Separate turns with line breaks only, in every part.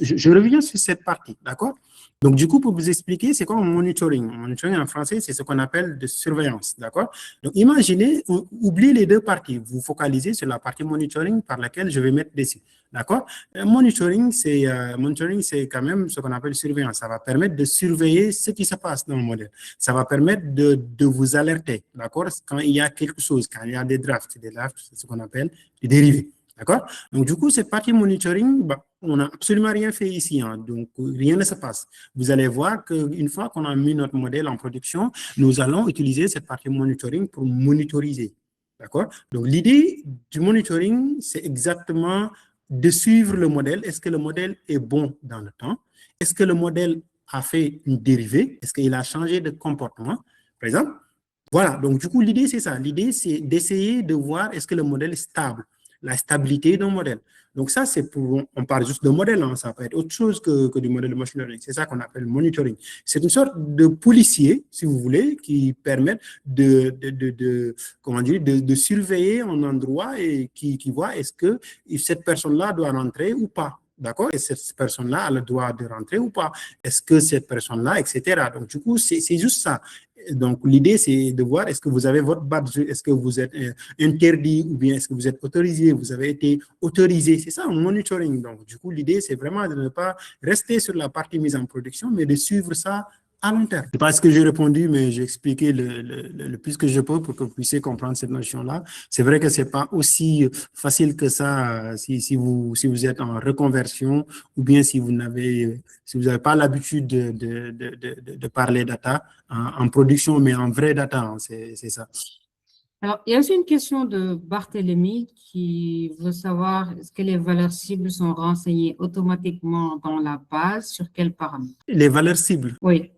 je reviens sur cette partie, d'accord? Donc, du coup, pour vous expliquer, c'est quoi un monitoring? Monitoring en français, c'est ce qu'on appelle de surveillance, d'accord? Donc, imaginez, oubliez les deux parties. Vous focalisez sur la partie monitoring par laquelle je vais mettre dessus, d'accord? Monitoring, c'est quand même ce qu'on appelle surveillance. Ça va permettre de surveiller ce qui se passe dans le modèle. Ça va permettre de vous alerter, d'accord? Quand il y a quelque chose, quand il y a des drafts, c'est ce qu'on appelle des dérivés. D'accord? Donc, du coup, cette partie monitoring, bah, on n'a absolument rien fait ici. Hein, donc, rien ne se passe. Vous allez voir qu'une fois qu'on a mis notre modèle en production, nous allons utiliser cette partie monitoring pour monitoriser. D'accord? Donc, l'idée du monitoring, c'est exactement de suivre le modèle. Est-ce que le modèle est bon dans le temps? Est-ce que le modèle a fait une dérivée? Est-ce qu'il a changé de comportement? Par exemple, voilà. Donc, du coup, l'idée, c'est ça. L'idée, c'est d'essayer de voir est-ce que le modèle est stable, la stabilité d'un modèle. Donc ça, c'est pour, on parle juste de modèle, hein, ça peut être autre chose que du modèle de machine learning. C'est ça qu'on appelle monitoring. C'est une sorte de policier, si vous voulez, qui permet comment dire, de surveiller un endroit et qui voit est-ce que cette personne-là doit rentrer ou pas. D'accord? Et cette personne-là a le droit de rentrer ou pas? Est-ce que cette personne-là, etc. Donc, du coup, c'est juste ça. Donc, l'idée, c'est de voir est-ce que vous avez votre badge, est-ce que vous êtes interdit ou bien est-ce que vous êtes autorisé, vous avez été autorisé. C'est ça, un monitoring. Donc, du coup, l'idée, c'est vraiment de ne pas rester sur la partie mise en production, mais de suivre ça à long terme. Je ne sais pas ce que j'ai répondu, mais j'ai expliqué le plus que je peux pour que vous puissiez comprendre cette notion-là. C'est vrai que ce n'est pas aussi facile que ça si vous êtes en reconversion ou bien si vous n'avez pas l'habitude de parler data en production, mais en vrai data, hein, c'est ça.
Alors, il y a aussi une question de Barthélemy qui veut savoir est-ce que les valeurs cibles sont renseignées automatiquement dans la base, sur quels paramètres?
Les valeurs cibles?
Oui.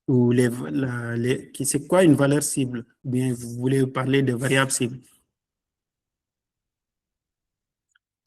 Ou c'est quoi une valeur cible? Ou bien vous voulez parler de variables cibles?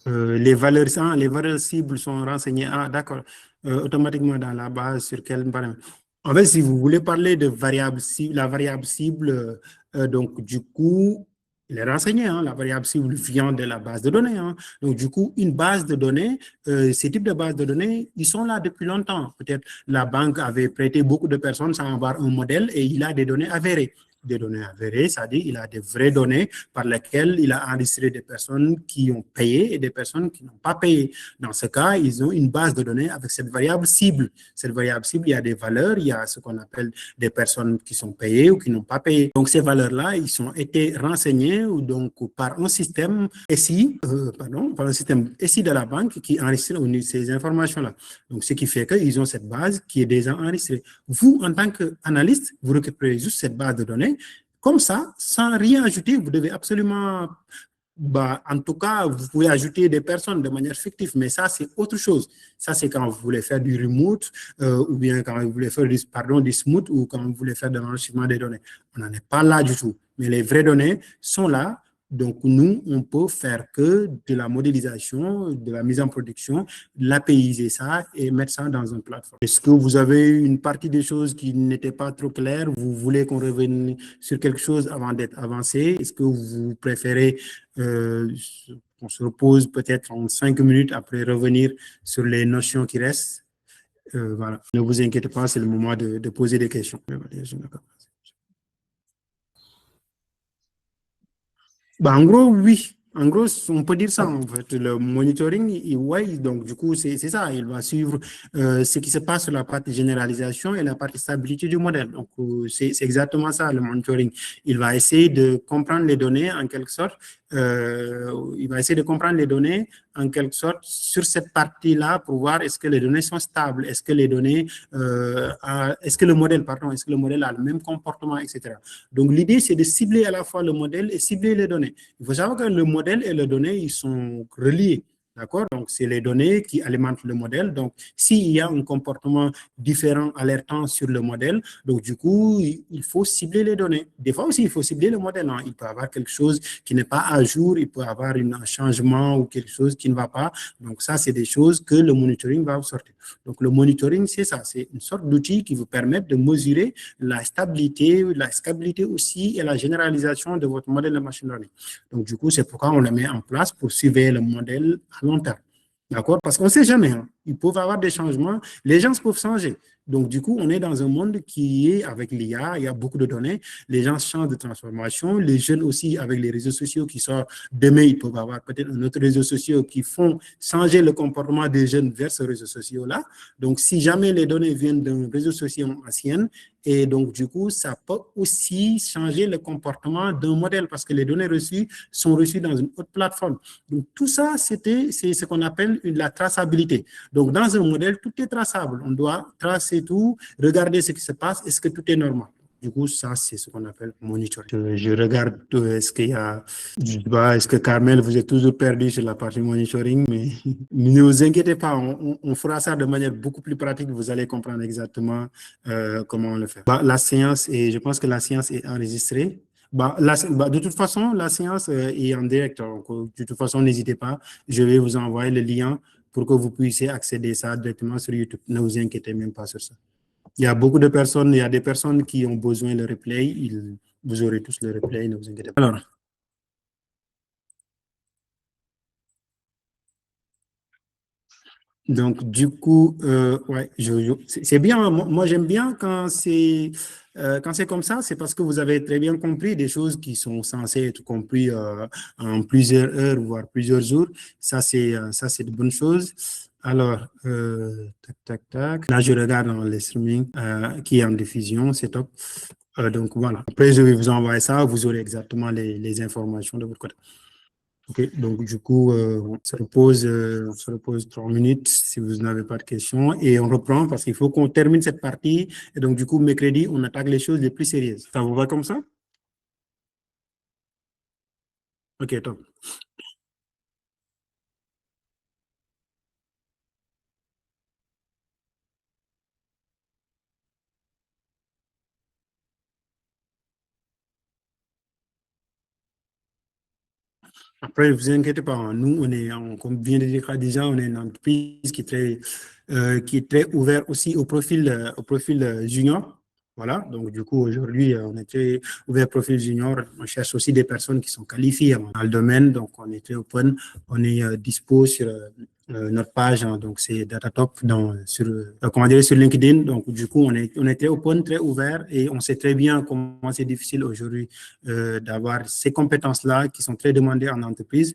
Les valeurs cibles sont renseignées, d'accord, automatiquement dans la base, sur quel paramètre? En fait, si vous voulez parler de variable cible, la variable cible, donc du coup, il est renseigné, hein, la variable cible vient de la base de données. Hein. Donc, du coup, une base de données, ces types de bases de données, ils sont là depuis longtemps. Peut-être la banque avait prêté beaucoup de personnes sans avoir un modèle et il a des données avérées. Des données avérées, c'est-à-dire il a des vraies données par lesquelles il a enregistré des personnes qui ont payé et des personnes qui n'ont pas payé. Dans ce cas, ils ont une base de données avec cette variable cible. Cette variable cible, il y a des valeurs, il y a ce qu'on appelle des personnes qui sont payées ou qui n'ont pas payé. Donc, ces valeurs-là, ils ont été renseignées donc, par un système SI, par un système SI de la banque qui enregistre ces informations-là. Donc, ce qui fait qu'ils ont cette base qui est déjà enregistrée. Vous, en tant qu'analyste, vous récupérez juste cette base de données. Comme ça, sans rien ajouter, vous devez absolument, en tout cas, vous pouvez ajouter des personnes de manière fictive, mais ça, c'est autre chose. Ça, c'est quand vous voulez faire du remote ou bien quand vous voulez faire du smooth ou quand vous voulez faire de l'enrichissement des données. On n'en est pas là du tout. Mais les vraies données sont là. Donc, nous, on peut faire que de la modélisation, de la mise en production, l'APIiser ça et mettre ça dans une plateforme. Est-ce que vous avez une partie des choses qui n'étaient pas trop claires? Vous voulez qu'on revienne sur quelque chose avant d'être avancé? Est-ce que vous préférez qu'on se repose peut-être en 5 minutes après revenir sur les notions qui restent? Voilà. Ne vous inquiétez pas, c'est le moment de poser des questions. En gros, oui. En gros, on peut dire ça, en fait. Le monitoring, oui, donc du coup, c'est ça. Il va suivre ce qui se passe sur la partie généralisation et la partie stabilité du modèle. Donc, c'est exactement ça, le monitoring. Il va essayer de comprendre les données, en quelque sorte. Il va essayer de comprendre les données, en quelque sorte, sur cette partie-là pour voir est-ce que les données sont stables, est-ce que les données, est-ce que le modèle a le même comportement, etc. Donc, l'idée, c'est de cibler à la fois le modèle et cibler les données. Il faut savoir que le modèle et les données, ils sont reliés. D'accord? Donc, c'est les données qui alimentent le modèle. Donc, s'il y a un comportement différent alertant sur le modèle, donc du coup, il faut cibler les données. Des fois aussi, il faut cibler le modèle. Hein. Il peut y avoir quelque chose qui n'est pas à jour, il peut y avoir un changement ou quelque chose qui ne va pas. Donc, ça, c'est des choses que le monitoring va sortir. Donc, le monitoring, c'est ça. C'est une sorte d'outil qui vous permet de mesurer la stabilité aussi et la généralisation de votre modèle de machine learning. Donc, du coup, c'est pourquoi on le met en place pour suivre le modèle à long terme. D'accord? Parce qu'on ne sait jamais. Hein. ils peuvent avoir des changements, les gens peuvent changer. Donc, du coup, on est dans un monde qui est avec l'IA, il y a beaucoup de données, les gens changent de transformation, les jeunes aussi avec les réseaux sociaux qui sortent demain, ils peuvent avoir peut-être un autre réseau social qui font changer le comportement des jeunes vers ce réseau social-là. Donc, si jamais les données viennent d'un réseau social ancien, et donc, du coup, ça peut aussi changer le comportement d'un modèle parce que les données reçues sont reçues dans une autre plateforme. Donc, tout ça, c'est ce qu'on appelle la traçabilité. Donc, dans un modèle, tout est traçable. On doit tracer tout, regarder ce qui se passe, est-ce que tout est normal. Du coup, ça, c'est ce qu'on appelle monitoring. Je regarde, est-ce qu'il y a, je sais pas, est-ce que Carmel, vous êtes toujours perdu sur la partie monitoring, mais ne vous inquiétez pas, on fera ça de manière beaucoup plus pratique, vous allez comprendre exactement comment on le fait. La séance, et je pense que la séance est enregistrée. De toute façon, la séance est en direct, donc de toute façon, n'hésitez pas, je vais vous envoyer le lien pour que vous puissiez accéder à ça directement sur YouTube. Ne vous inquiétez même pas sur ça. Il y a beaucoup de personnes, il y a des personnes qui ont besoin de replay. Vous aurez tous le replay, ne vous inquiétez pas. Alors, donc, du coup, ouais, c'est bien. Moi, j'aime bien quand c'est comme ça, c'est parce que vous avez très bien compris des choses qui sont censées être comprises en plusieurs heures, voire plusieurs jours. Ça, c'est de bonnes choses. Alors, tac, tac, tac. Là, je regarde dans le streaming qui est en diffusion, c'est top. Donc, voilà. Après, je vais vous envoyer ça, vous aurez exactement les informations de votre côté. OK, donc du coup, on se repose 3 minutes si vous n'avez pas de questions et on reprend parce qu'il faut qu'on termine cette partie. Et donc, du coup, mercredi, on attaque les choses les plus sérieuses. Ça vous va comme ça? OK, top. Après, ne vous inquiétez pas, hein. Nous, comme vient de dire Khadija, on est une entreprise qui est très ouverte aussi au profil junior. Voilà, donc du coup, aujourd'hui, on est très ouvert au profil junior. On cherche aussi des personnes qui sont qualifiées dans le domaine, donc on est très open. On est dispo sur notre page, hein, donc c'est Datatop comment dire, sur LinkedIn. Donc du coup, on est très open, très ouvert et on sait très bien comment c'est difficile aujourd'hui d'avoir ces compétences-là qui sont très demandées en entreprise.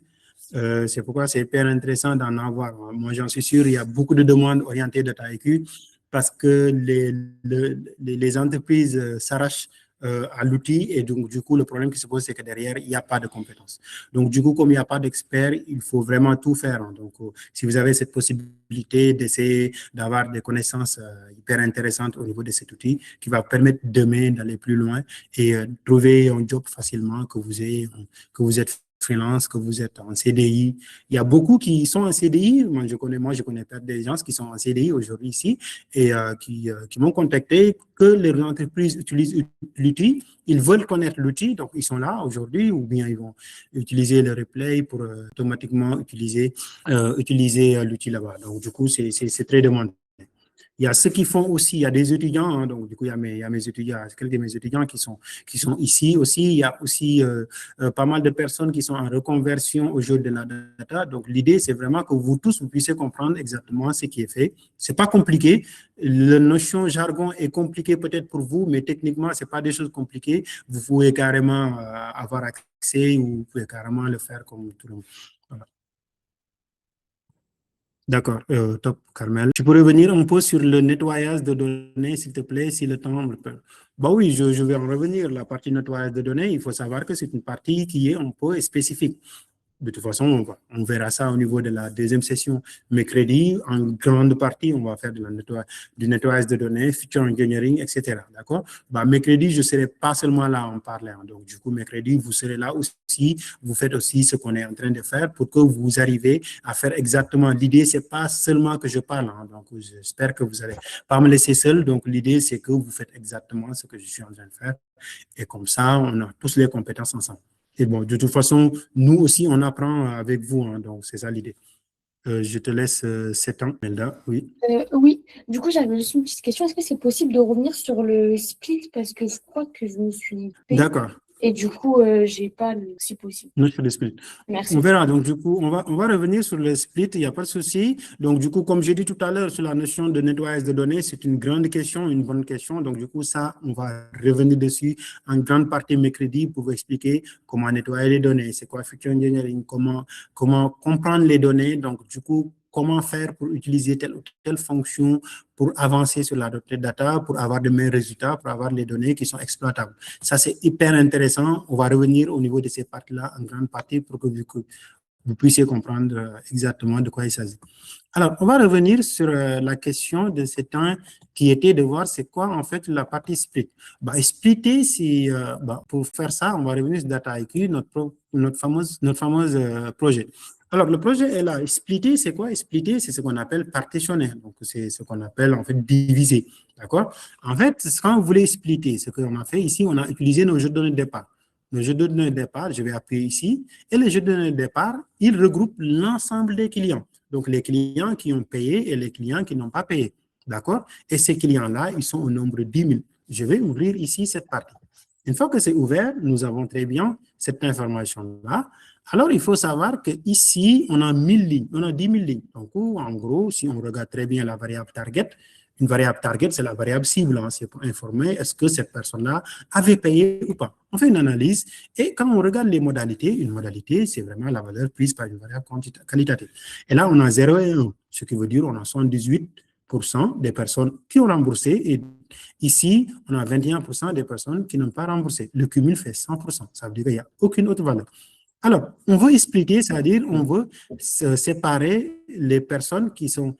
C'est pourquoi c'est hyper intéressant d'en avoir. Moi, j'en suis sûr, il y a beaucoup de demandes orientées data IQ parce que les entreprises s'arrachent à l'outil et donc du coup le problème qui se pose c'est que derrière il n'y a pas de compétences. Donc du coup comme il n'y a pas d'experts, il faut vraiment tout faire, hein. Donc si vous avez cette possibilité d'essayer d'avoir des connaissances hyper intéressantes au niveau de cet outil qui va permettre demain d'aller plus loin et trouver un job facilement, que vous êtes freelance, que vous êtes en CDI. Il y a beaucoup qui sont en CDI. Moi, je connais pas des gens qui sont en CDI aujourd'hui ici et qui m'ont contacté que les entreprises utilisent l'outil. Ils veulent connaître l'outil, donc ils sont là aujourd'hui ou bien ils vont utiliser le replay pour automatiquement utiliser l'outil là-bas. Donc, du coup, c'est très demandé. Il y a ceux qui font aussi, il y a des étudiants, hein, donc du coup, il y a mes étudiants, quelques de mes étudiants qui sont ici aussi. Il y a aussi pas mal de personnes qui sont en reconversion au jeu de la data. Donc, l'idée, c'est vraiment que vous tous, vous puissiez comprendre exactement ce qui est fait. C'est pas compliqué. La notion jargon est compliquée peut-être pour vous, mais techniquement, c'est pas des choses compliquées. Vous pouvez carrément avoir accès ou vous pouvez carrément le faire comme tout le monde. Voilà. D'accord, top, Carmel. Tu peux revenir un peu sur le nettoyage de données, s'il te plaît, si le temps le peut. Bah oui, je vais en revenir. La partie nettoyage de données, il faut savoir que c'est une partie qui est un peu spécifique. De toute façon, on verra ça au niveau de la deuxième session mercredi. En grande partie, on va faire du nettoyage de données, feature engineering, etc. D'accord? Mercredi, je ne serai pas seulement là en parlant. Donc, du coup, mercredi, vous serez là aussi. Vous faites aussi ce qu'on est en train de faire pour que vous arrivez à faire exactement. L'idée, ce n'est pas seulement que je parle. Hein. Donc, j'espère que vous n'allez pas me laisser seul. Donc, l'idée, c'est que vous faites exactement ce que je suis en train de faire. Et comme ça, on a tous les compétences ensemble. Et bon, de toute façon, nous aussi, on apprend avec vous, hein, donc c'est ça l'idée. Je te laisse 7 ans, Melda, oui.
Oui, du coup, j'avais juste une petite question. Est-ce que c'est possible de revenir sur le split parce que je crois que je me suis perdue.
D'accord.
Et du coup, j'ai pas le si possible.
Non, sur le split.
Merci.
On verra. Donc, du coup, on va revenir sur le split. Il n'y a pas de souci. Donc, du coup, comme j'ai dit tout à l'heure sur la notion de nettoyage de données, c'est une grande question, une bonne question. Donc, du coup, ça, on va revenir dessus en grande partie mercredi pour vous expliquer comment nettoyer les données, c'est quoi Feature Engineering, comment comprendre les données. Donc, du coup, comment faire pour utiliser telle ou telle fonction pour avancer sur la data, pour avoir de meilleurs résultats, pour avoir les données qui sont exploitables. Ça, c'est hyper intéressant. On va revenir au niveau de ces parties-là en grande partie pour que vous puissiez comprendre exactement de quoi il s'agit. Alors, on va revenir sur la question de ce temps qui était de voir c'est quoi en fait la partie split. Splitter, pour faire ça, on va revenir sur Dataiku, notre fameuse projet. Alors, le projet est là. Splitter, c'est quoi? Splitter, c'est ce qu'on appelle partitionner. Donc, c'est ce qu'on appelle en fait diviser. D'accord? En fait, quand vous voulez splitter, ce qu'on a fait ici, on a utilisé nos jeux de données de départ. Le jeu de données de départ, je vais appuyer ici, et le jeu de données de départ, il regroupe l'ensemble des clients. Donc, les clients qui ont payé et les clients qui n'ont pas payé. D'accord? Et ces clients-là, ils sont au nombre de 10 000. Je vais ouvrir ici cette partie. Une fois que c'est ouvert, nous avons très bien cette information-là. Alors, il faut savoir qu'ici, on a 1000 lignes, on a 10 000 lignes. Donc, en gros, si on regarde très bien la variable target, une variable target, c'est la variable cible. Hein, c'est pour informer est-ce que cette personne-là avait payé ou pas. On fait une analyse et quand on regarde les modalités, une modalité, c'est vraiment la valeur prise par une variable qualitative. Et là, on a 0 et 1, ce qui veut dire on a 78% des personnes qui ont remboursé et ici, on a 21% des personnes qui n'ont pas remboursé. Le cumul fait 100%. Ça veut dire qu'il n'y a aucune autre valeur. Alors, on veut expliquer, c'est-à-dire on veut séparer les personnes qui ont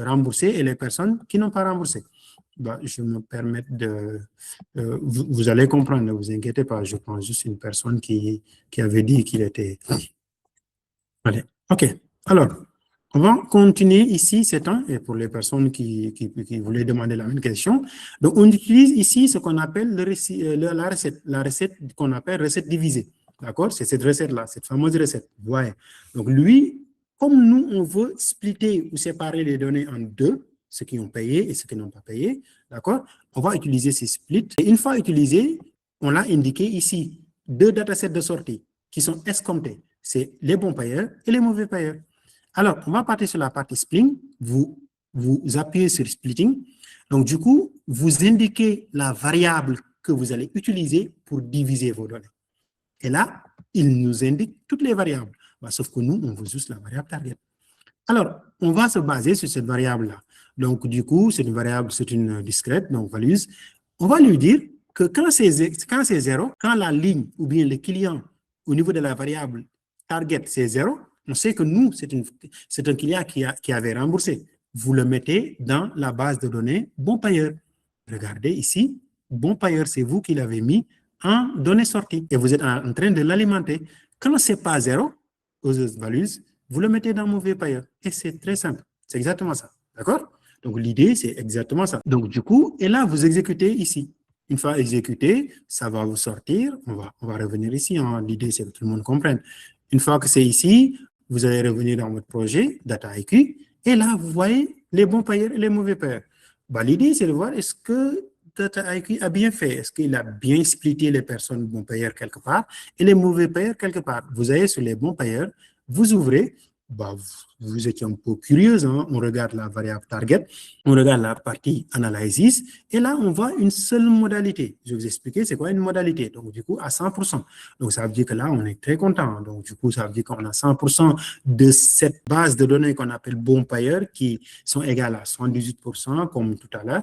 remboursé et les personnes qui n'ont pas remboursé. Je me permets de... vous allez comprendre, ne vous inquiétez pas, je pense juste une personne qui avait dit qu'il était... Allez, OK. Alors, on va continuer ici, c'est temps, et pour les personnes qui voulaient demander la même question. Donc, on utilise ici ce qu'on appelle la recette qu'on appelle recette divisée. D'accord? C'est cette recette-là, cette fameuse recette. Vous voyez. Donc, lui, comme nous, on veut splitter ou séparer les données en deux, ceux qui ont payé et ceux qui n'ont pas payé, d'accord? On va utiliser ces splits. Et une fois utilisé, on l'a indiqué ici, deux datasets de sortie qui sont escomptés. C'est les bons payeurs et les mauvais payeurs. Alors, on va partir sur la partie splitting. Vous appuyez sur splitting. Donc, du coup, vous indiquez la variable que vous allez utiliser pour diviser vos données. Et là, il nous indique toutes les variables. Sauf que nous, on veut juste la variable target. Alors, on va se baser sur cette variable-là. Donc, du coup, c'est une variable, c'est une discrète, donc values. On va lui dire que quand c'est 0, quand la ligne ou bien le client au niveau de la variable target, c'est 0, on sait que nous, c'est un client qui avait remboursé. Vous le mettez dans la base de données bon payeur. Regardez ici, bon payeur, c'est vous qui l'avez mis en données sorties et vous êtes en train de l'alimenter. Quand ce n'est pas 0, aux values, vous le mettez dans mauvais payeur. Et c'est très simple. C'est exactement ça. D'accord? Donc, l'idée, c'est exactement ça. Donc, du coup, et là, vous exécutez ici. Une fois exécuté, ça va vous sortir. On va revenir ici. Hein. L'idée, c'est que tout le monde comprenne. Une fois que c'est ici, vous allez revenir dans votre projet, Dataiku, et là, vous voyez les bons payeurs et les mauvais payeurs. L'idée, c'est de voir est-ce que Dataiku a bien fait. Est-ce qu'il a bien splitté les personnes bons payeurs quelque part et les mauvais payeurs quelque part. Vous allez sur les bons payeurs, vous ouvrez, vous étiez un peu curieux, hein? On regarde la variable target, on regarde la partie analysis, et là, on voit une seule modalité. Je vais vous expliquer c'est quoi une modalité. Donc, du coup, à 100%. Donc, ça veut dire que là, on est très content. Donc, du coup, ça veut dire qu'on a 100% de cette base de données qu'on appelle bons payeurs qui sont égales à 78%, comme tout à l'heure.